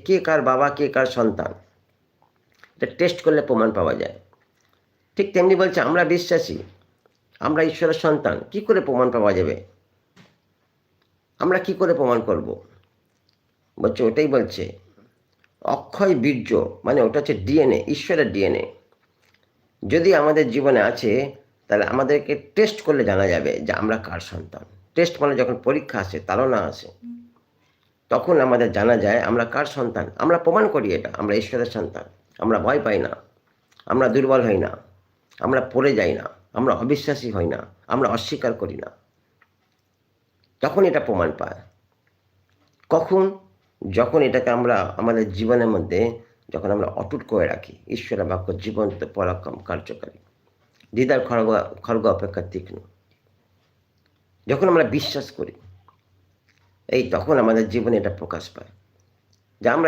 কে কার বাবা, কে কার সন্তান, এটা টেস্ট করলে প্রমাণ পাওয়া যায়। ঠিক তেমনি বলছে আমরা বিশ্বাসী, আমরা ঈশ্বরের সন্তান, কি করে প্রমাণ পাওয়া যাবে? আমরা কি করে প্রমাণ করব? বলছে ওটাই বলছে অক্ষয় বীর্য, মানে ওটা হচ্ছে ডিএনএ, ঈশ্বরের ডিএনএ যদি আমাদের জীবনে আছে, তাহলে আমাদেরকে টেস্ট করলে জানা যাবে যে আমরা কার সন্তান। টেস্ট মানে যখন পরীক্ষা আসে, তাড়না আসে, তখন আমাদের জানা যায় আমরা কার সন্তান। আমরা প্রমাণ করি এটা, আমরা ঈশ্বরের সন্তান। আমরা ভয় পাই না, আমরা দুর্বল হই না, আমরা পড়ে যাই না, আমরা অবিশ্বাসী হই না, আমরা অস্বীকার করি না। তখন এটা প্রমাণ পায়। কখন? যখন এটাকে আমরা আমাদের জীবনের মধ্যে যখন আমরা অটুট করে রাখি। ঈশ্বরের বাক্য জীবন্ত, পরাক্রম, কার্যকারী, হৃদয় খড়গ অপেক্ষা তীক্ষ্ণ। যখন আমরা বিশ্বাস করি, এই তখন আমাদের জীবনে এটা প্রকাশ পায় যে আমরা